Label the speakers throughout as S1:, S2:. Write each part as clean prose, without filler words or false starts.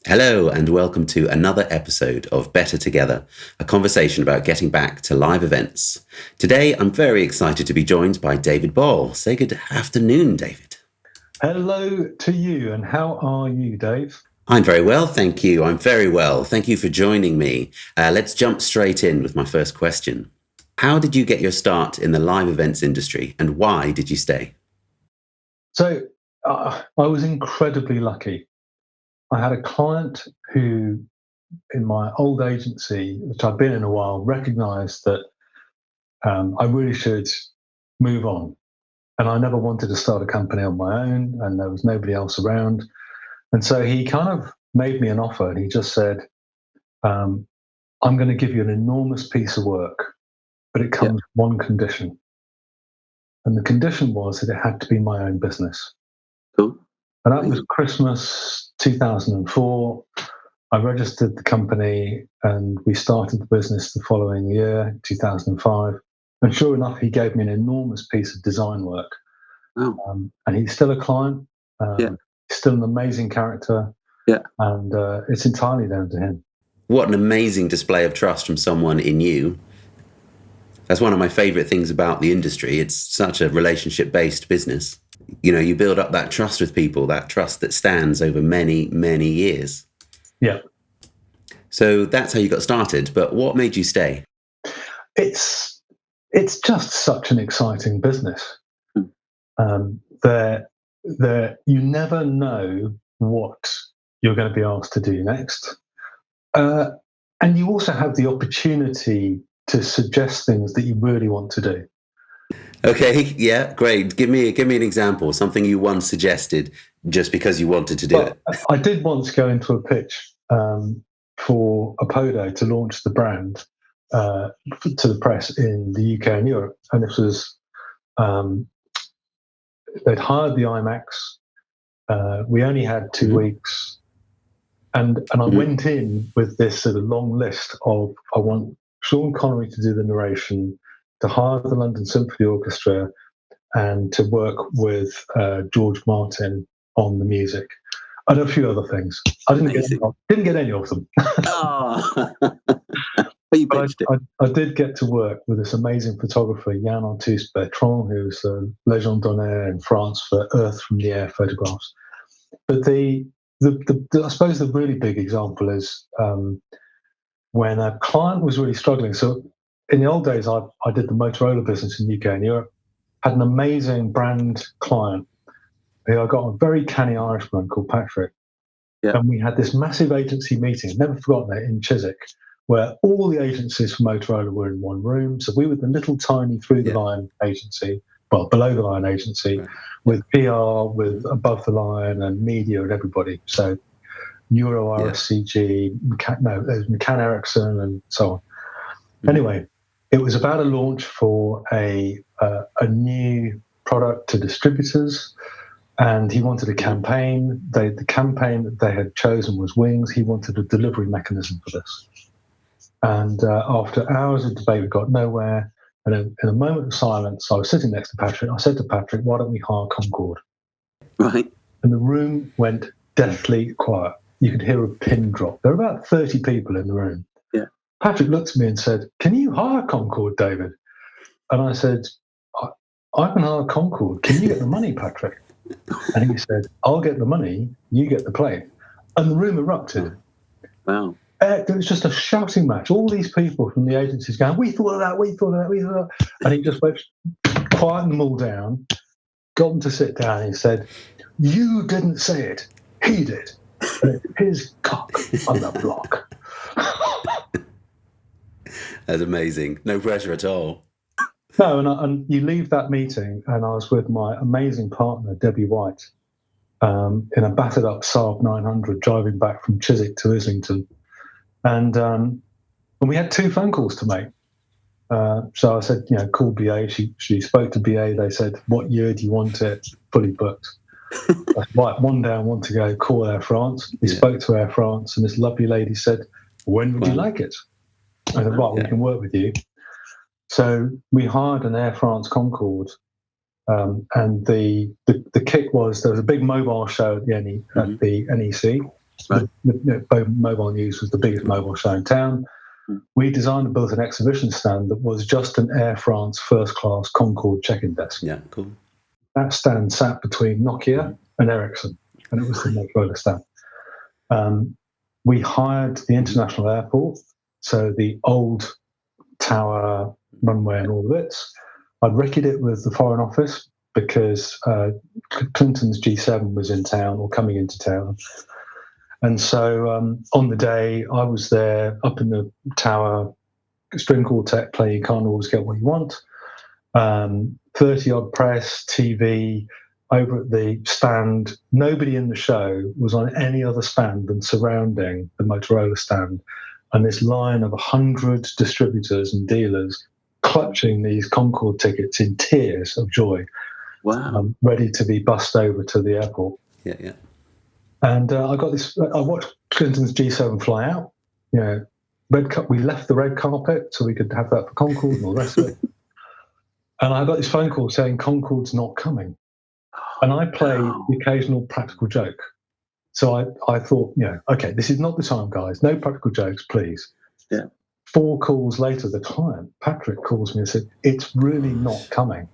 S1: Hello, and welcome to another episode of Better Together, a conversation about getting back to live events. Today, I'm very excited to be joined by David Ball. Say good afternoon, David.
S2: Hello to you, and how are you, Dave?
S1: I'm very well, thank you. I'm very well. Thank you for joining me. Let's jump straight in with my first question. How did you get your start in the live events industry, and why did you stay?
S2: So, I was incredibly lucky. I had a client who, in my old agency, which I'd been in a while, recognized that I really should move on. And I never wanted to start a company on my own, and there was nobody else around. And so he kind of made me an offer, and he just said, I'm going to give you an enormous piece of work, but it comes with one condition. And the condition was that it had to be my own business.
S1: Cool.
S2: And that was Christmas 2004. I registered the company and we started the business the following year, 2005. And sure enough, he gave me an enormous piece of design work.
S1: Oh.
S2: And he's still a client, still an amazing character. And it's entirely down to him.
S1: What an amazing display of trust from someone in you. That's one of my favorite things about the industry. It's such a relationship-based business. You know, you build up that trust with people, that trust that stands over many, many years.
S2: Yeah.
S1: So that's how you got started. But what made you stay?
S2: It's just such an exciting business. You never know what you're going to be asked to do next. And you also have the opportunity to suggest things that you really want to do.
S1: Okay, yeah, great. Give me an example, something you once suggested just because you wanted to do it.
S2: I did once go into a pitch for Apodo to launch the brand to the press in the UK and Europe, and this was they'd hired the IMAX. We only had 2 weeks, and I went in with this sort of long list of I want Sean Connery to do the narration, to hire the London Symphony Orchestra, and to work with George Martin on the music, and a few other things. I didn't get any of them.
S1: Oh.
S2: But I did get to work with this amazing photographer, Yann Arthus Bertrand, who's a légende d'honneur in France for Earth from the Air photographs. But I suppose the really big example is when a client was really struggling. So in the old days, I did the Motorola business in the UK and Europe, had an amazing brand client who I got a very canny Irishman called Patrick. Yeah. And we had this massive agency meeting, never forgotten it, in Chiswick, where all the agencies for Motorola were in one room. So we were the little tiny through-the-line agency, well, below-the-line agency, with PR, with above-the-line and media and everybody. So Euro RSCG, McCann Erickson and so on. Anyway, it was about a launch for a new product to distributors, and he wanted a campaign. The campaign that they had chosen was Wings. He wanted a delivery mechanism for this. And after hours of debate, we got nowhere. And in a moment of silence, I was sitting next to Patrick. I said to Patrick, "Why don't we hire Concorde?"
S1: Right.
S2: And the room went deathly quiet. You could hear a pin drop. There were about 30 people in the room.
S1: Yeah.
S2: Patrick looked at me and said, "Can you hire Concorde, David?" And I said, I can hire Concorde. Can you get the money, Patrick? And he said, "I'll get the money, you get the plane." And the room erupted.
S1: Wow.
S2: It was just a shouting match. All these people from the agencies going, "We thought of that, we thought of that, we thought of that." And he just went, quieted them all down, got them to sit down, and he said, "You didn't say it, he did. And it's his cock on the block."
S1: That's amazing. No pressure at all.
S2: No, and you leave that meeting, and I was with my amazing partner, Debbie White, in a battered-up Saab 900, driving back from Chiswick to Islington. And we had 2 phone calls to make. So I said, call BA. She spoke to BA. They said, "What year do you want it?" Fully booked. I said, "Right, one down, one to go. Call Air France." We spoke to Air France, and this lovely lady said, "When would you like it?" I said, "Right, we can work with you." So we hired an Air France Concorde, and the kick was there was a big mobile show at the NEC, Right. Mobile News was the biggest mobile show in town. We designed and built an exhibition stand that was just an Air France first-class Concorde check-in desk.
S1: Yeah, cool.
S2: That stand sat between Nokia and Ericsson, and it was the Motorola stand. We hired the international airport, so the old tower, runway, and all the bits. I'd ricked it with the Foreign Office because Clinton's G7 was in town or coming into town. And so on the day, I was there up in the tower, string quartet playing, you can't always get what you want. 30-odd press, TV, over at the stand. Nobody in the show was on any other stand than surrounding the Motorola stand. And this line of 100 distributors and dealers clutching these Concorde tickets in tears of joy.
S3: Wow.
S2: Ready to be bussed over to the airport.
S1: Yeah, yeah.
S2: And I watched Clinton's G7 fly out. You know, we left the red carpet so we could have that for Concorde and all the rest of it. And I got this phone call saying Concorde's not coming. And I play the occasional practical joke. So I thought, okay, this is not the time, guys. No practical jokes, please.
S3: Yeah.
S2: 4 calls later, the client, Patrick, calls me and said, it's really not coming.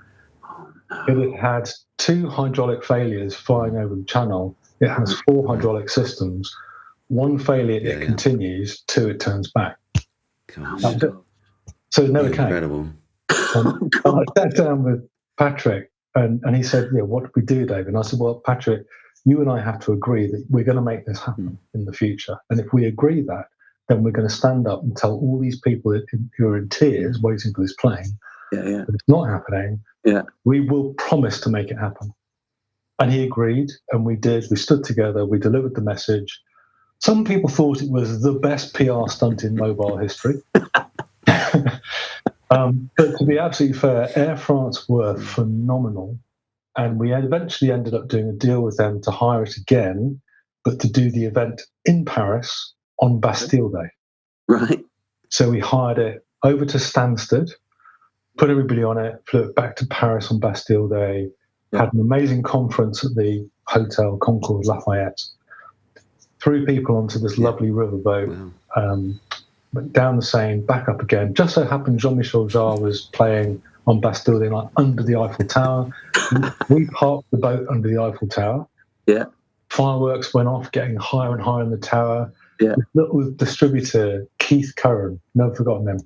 S2: It had 2 hydraulic failures flying over the channel. It has 4 hydraulic systems. 1 failure, it continues. 2, it turns back.
S1: Gosh.
S2: So it never came.
S1: Incredible.
S2: I sat down with Patrick and he said, what do we do, David? And I said, well, Patrick, you and I have to agree that we're going to make this happen in the future. And if we agree that, then we're going to stand up and tell all these people who are in tears waiting for this plane that it's not happening.
S3: Yeah.
S2: We will promise to make it happen. And he agreed, and we did. We stood together. We delivered the message. Some people thought it was the best PR stunt in mobile history. But to be absolutely fair, Air France were phenomenal. And we eventually ended up doing a deal with them to hire it again, but to do the event in Paris on Bastille Day.
S3: Right.
S2: So we hired it over to Stansted, put everybody on it, flew it back to Paris on Bastille Day, had an amazing conference at the Hotel Concorde Lafayette, threw people onto this lovely riverboat, went down the Seine, back up again. Just so happened Jean-Michel Jarre was playing on Bastille Day, like under the Eiffel Tower. We parked the boat under the Eiffel Tower.
S3: Yeah.
S2: Fireworks went off, getting higher and higher in the tower.
S3: Yeah.
S2: This little distributor, Keith Curran, never forgotten him,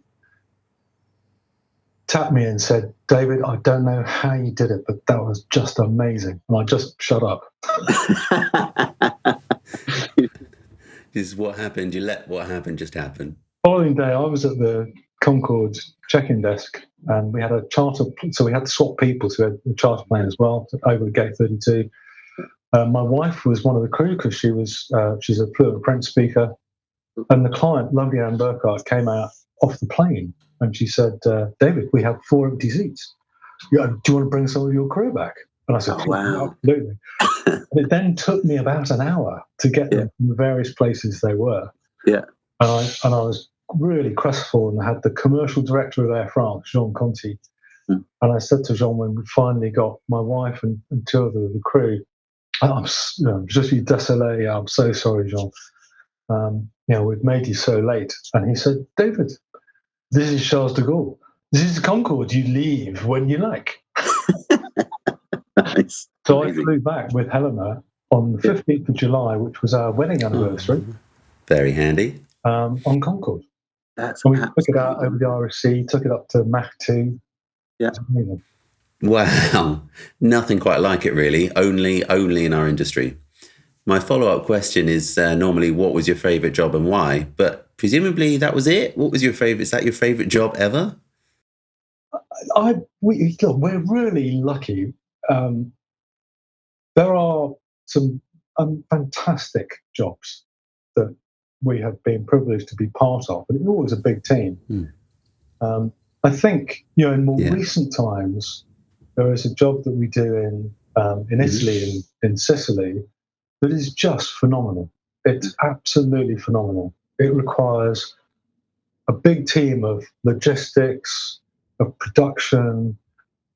S2: tapped me and said, David, I don't know how you did it, but that was just amazing. And I just shut up.
S1: This is what happened. You let what happened just happen.
S2: Following day, I was at the Concorde check-in desk, and we had a charter, so we had to swap people, so we had the charter plane as well, over at Gate 32. My wife was one of the crew because she's a fluent French speaker, and the client, lovely Anne Burkhardt, came out off the plane, and she said, David, we have 4 empty seats. Do you want to bring some of your crew back? And I said,
S3: wow.
S2: Absolutely. It then took me about an hour to get them from the various places they were.
S3: Yeah.
S2: And I was really crestfallen. I had the commercial director of Air France, Jean Conti. And I said to Jean, when we finally got my wife and 2 of the crew, I'm just désolé. I'm so sorry, Jean. We've made you so late. And he said, David, this is Charles de Gaulle. This is Concorde. You leave when you like.
S3: Nice.
S2: So I flew back with Helena on the 15th of July, which was our wedding anniversary.
S1: Very handy.
S2: On Concorde.
S3: So
S2: we took it out over the Irish Sea, took it up to Mach 2.
S3: Yeah.
S1: Wow. Nothing quite like it, really. Only in our industry. My follow-up question is normally, what was your favorite job and why? But presumably that was it. What was your favorite? Is that your favorite job ever?
S2: We're really lucky. There are some fantastic jobs that we have been privileged to be part of, but it's always a big team. I think, in more recent times, there is a job that we do in Italy and in Sicily that is just phenomenal. It's absolutely phenomenal. It requires a big team of logistics, of production,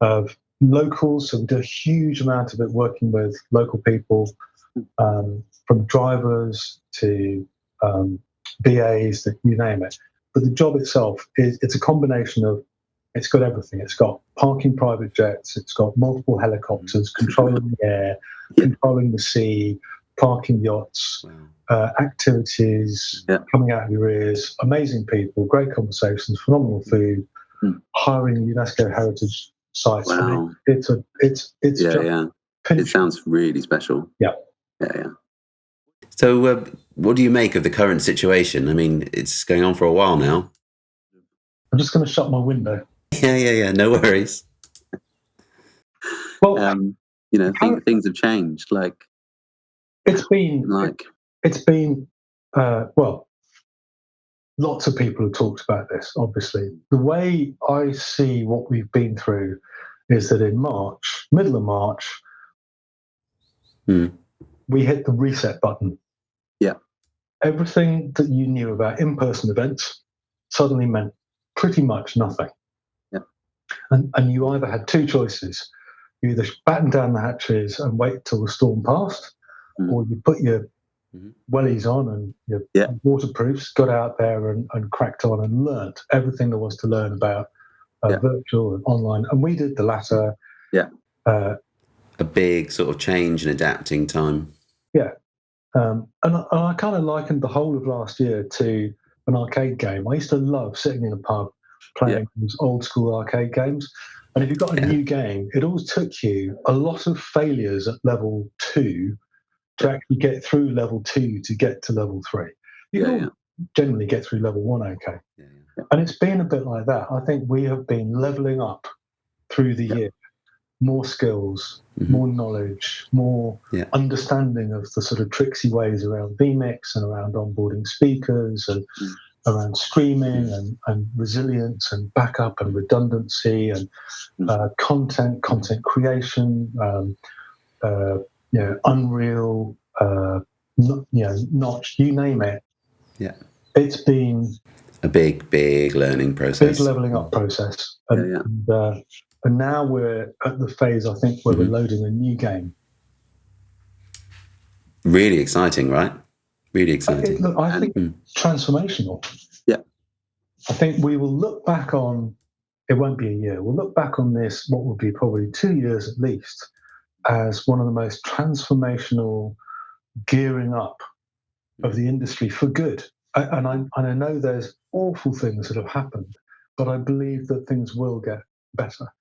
S2: of locals. So we do a huge amount of it working with local people, from drivers to BAs, you name it. But the job itself it's a combination of, it's got everything. It's got parking private jets. It's got multiple helicopters, controlling the air, controlling the sea, parking yachts, activities coming out of your ears, amazing people, great conversations, phenomenal food, hiring UNESCO heritage sites.
S3: Wow.
S2: I mean, it's
S3: it sounds really special.
S2: Yeah.
S1: So what do you make of the current situation? I mean, it's going on for a while now.
S2: I'm just going to shut my window.
S1: Yeah. No worries.
S2: Well,
S3: things have changed. Like
S2: it's been lots of people have talked about this. Obviously, the way I see what we've been through is that in March, middle of March, we hit the reset button.
S3: Yeah,
S2: everything that you knew about in-person events suddenly meant pretty much nothing. And you either had two choices. You either batten down the hatches and wait till the storm passed, or you put your wellies on and your waterproofs, got out there and cracked on and learnt everything there was to learn about virtual and online. And we did the latter.
S1: A big sort of change and adapting time.
S2: And I kind of likened the whole of last year to an arcade game. I used to love sitting in a pub playing these old school arcade games. And if you've got a new game, it always took you a lot of failures at level 2 to actually get through level 2 to get to level 3. You can generally get through level 1 okay. And it's been a bit like that. I think we have been leveling up through the year. More skills, more knowledge, more understanding of the sort of tricksy ways around vMix and around onboarding speakers and around streaming and resilience and backup and redundancy and content creation, Unreal, Notch, you name it. Yeah, it's been
S1: a big learning process,
S2: big leveling up process, and now we're at the phase, I think, where we're loading a new game.
S1: Really exciting, right? Really exciting.
S2: I think transformational.
S3: Yeah.
S2: I think we will look back on, it won't be a year, we'll look back on this, what will be probably 2 years at least, as one of the most transformational gearing up of the industry for good. And I know there's awful things that have happened, but I believe that things will get better.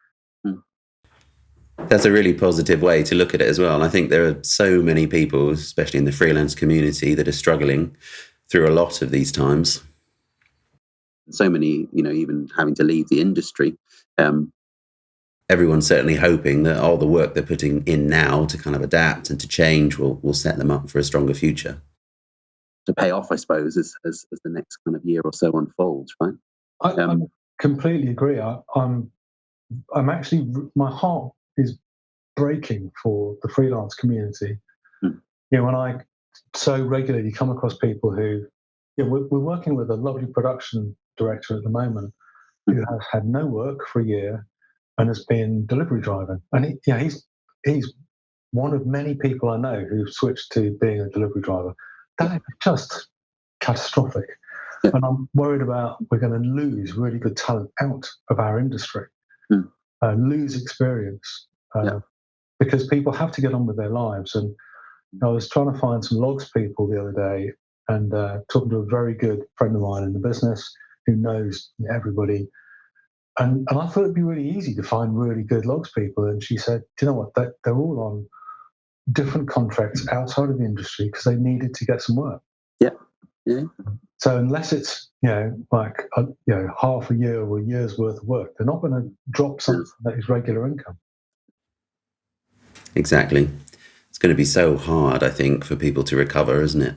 S1: That's a really positive way to look at it as well. And I think there are so many people, especially in the freelance community, that are struggling through a lot of these times.
S3: So many, even having to leave the industry.
S1: Everyone's certainly hoping that all the work they're putting in now to kind of adapt and to change will set them up for a stronger future.
S3: To pay off, I suppose, as the next kind of year or so unfolds, right?
S2: I completely agree. I'm actually, my heart is breaking for the freelance community. When I so regularly come across people who, we're working with a lovely production director at the moment who has had no work for a year and has been delivery driving. And he's one of many people I know who've switched to being a delivery driver. That is just catastrophic. And I'm worried about we're going to lose really good talent out of our industry, lose experience, because people have to get on with their lives. And I was trying to find some logs people the other day and talking to a very good friend of mine in the business who knows everybody. And I thought it'd be really easy to find really good logs people. And she said, do you know what? They're all on different contracts outside of the industry because they needed to get some work.
S3: Yeah.
S2: So unless it's half a year or a year's worth of work, they're not going to drop something that is regular income.
S1: Exactly. It's going to be so hard, I think, for people to recover, isn't it?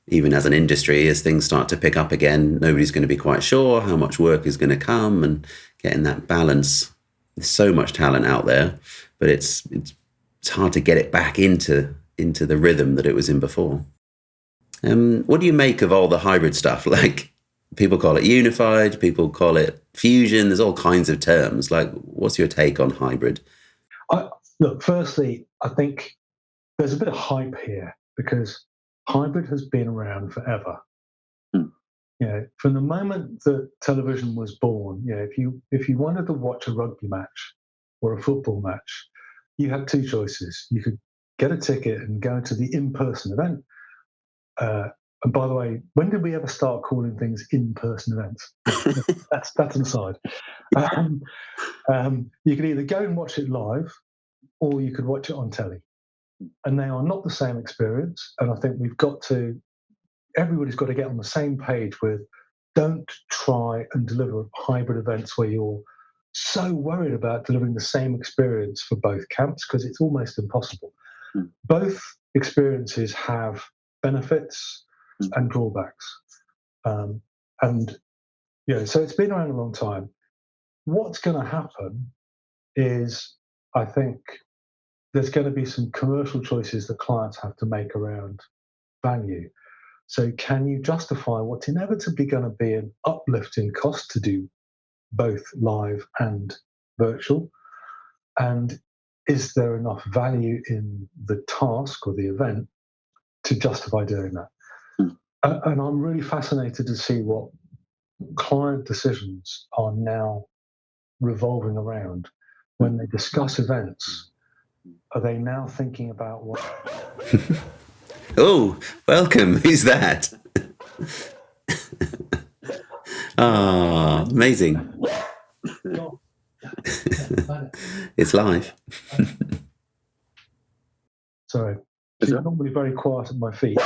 S1: Even as an industry, as things start to pick up again, nobody's going to be quite sure how much work is going to come, and getting that balance. There's so much talent out there, but it's hard to get it back into the rhythm that it was in before. What do you make of all the hybrid stuff? Like, people call it unified, people call it fusion. There's all kinds of terms. Like, what's your take on hybrid?
S2: Look, firstly, I think there's a bit of hype here because hybrid has been around forever.
S3: Mm.
S2: From the moment that television was born, if you wanted to watch a rugby match or a football match, you had two choices. You could get a ticket and go to the in-person event. And by the way, when did we ever start calling things in-person events? That's an aside. You could either go and watch it live, or you could watch it on telly. And they are not the same experience. And I think everybody's got to get on the same page with, don't try and deliver hybrid events where you're so worried about delivering the same experience for both camps, because it's almost impossible.
S3: Mm.
S2: Both experiences have benefits and drawbacks. So it's been around a long time. What's going to happen is, I think, there's going to be some commercial choices that clients have to make around value. So can you justify what's inevitably going to be an uplift in cost to do both live and virtual? And is there enough value in the task or the event to justify doing that?
S3: Mm.
S2: And I'm really fascinated to see what client decisions are now revolving around when they discuss events. Are they now thinking about what?
S1: Oh, welcome. Who's that? Amazing. It's live.
S2: Sorry. She's normally very quiet at my feet.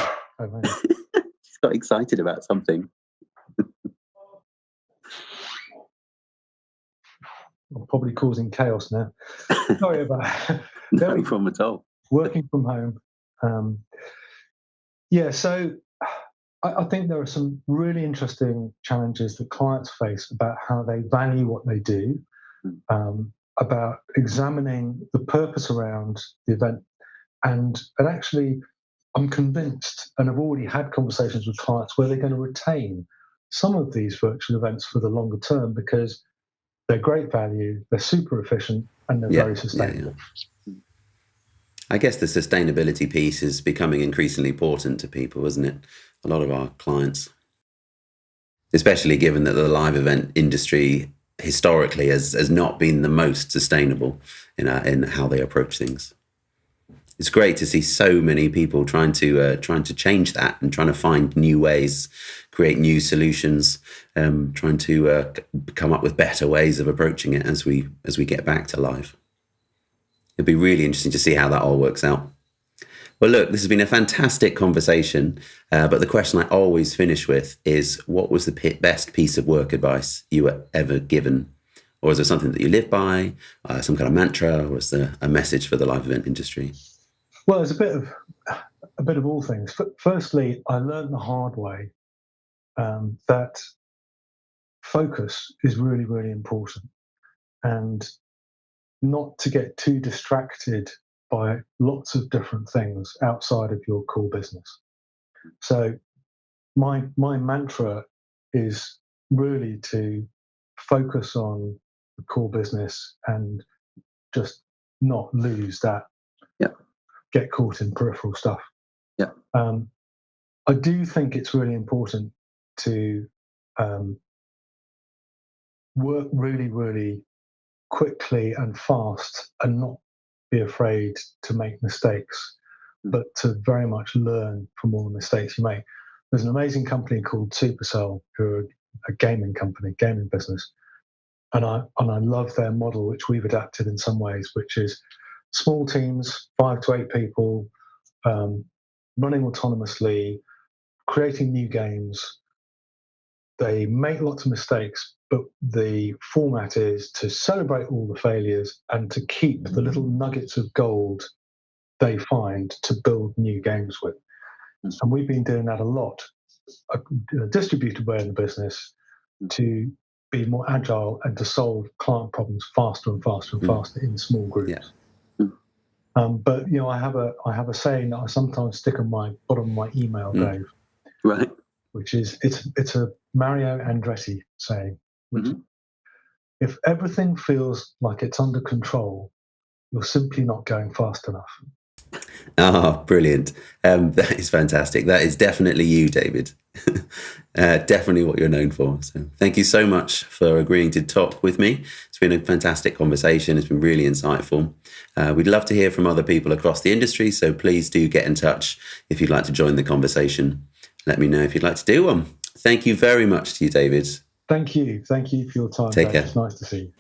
S3: She's got excited about something.
S2: I'm probably causing chaos now. Sorry about that.
S3: No problem at all.
S2: Working from home. So I think there are some really interesting challenges that clients face about how they value what they do, about examining the purpose around the event. And actually, I'm convinced, and I've already had conversations with clients where they're going to retain some of these virtual events for the longer term because they're great value, they're super efficient, and they're very sustainable.
S1: Yeah. I guess the sustainability piece is becoming increasingly important to people, isn't it? A lot of our clients, especially given that the live event industry historically has not been the most sustainable in how they approach things. It's great to see so many people trying to change that and trying to find new ways, create new solutions, trying to come up with better ways of approaching it as we get back to live. It'd be really interesting to see how that all works out. Well, look, this has been a fantastic conversation, but the question I always finish with is, what was the best piece of work advice you were ever given? Or is there something that you live by, some kind of mantra, or is there a message for the live event industry?
S2: Well, it's a bit of all things. Firstly, I learned the hard way that focus is really, really important, and not to get too distracted by lots of different things outside of your core business. So my mantra is really to focus on the core business and just not lose that. Get caught in peripheral stuff. I do think it's really important to work really, really quickly and fast and not be afraid to make mistakes, but to very much learn from all the mistakes you make. There's an amazing company called Supercell, who are a gaming company, gaming business. And I love their model, which we've adapted in some ways, which is small teams, 5 to 8 people, running autonomously, creating new games. They make lots of mistakes, but the format is to celebrate all the failures and to keep the little nuggets of gold they find to build new games with. And we've been doing that a lot, in a distributed way in the business, to be more agile and to solve client problems faster and faster and faster in small groups.
S1: Yeah.
S2: But I have a saying that I sometimes stick on my bottom of my email, Dave.
S3: Right.
S2: Which is it's a Mario Andretti saying, which if everything feels like it's under control, you're simply not going fast enough.
S1: Ah, brilliant. That is fantastic. That is definitely you, David. Definitely what you're known for. So thank you so much for agreeing to talk with me. It's been a fantastic conversation. It's been really insightful. We'd love to hear from other people across the industry. So please do get in touch if you'd like to join the conversation. Let me know if you'd like to do one. Thank you very much to you, David.
S2: Thank you. Thank you for your time.
S1: Take care.
S2: It's nice to see you.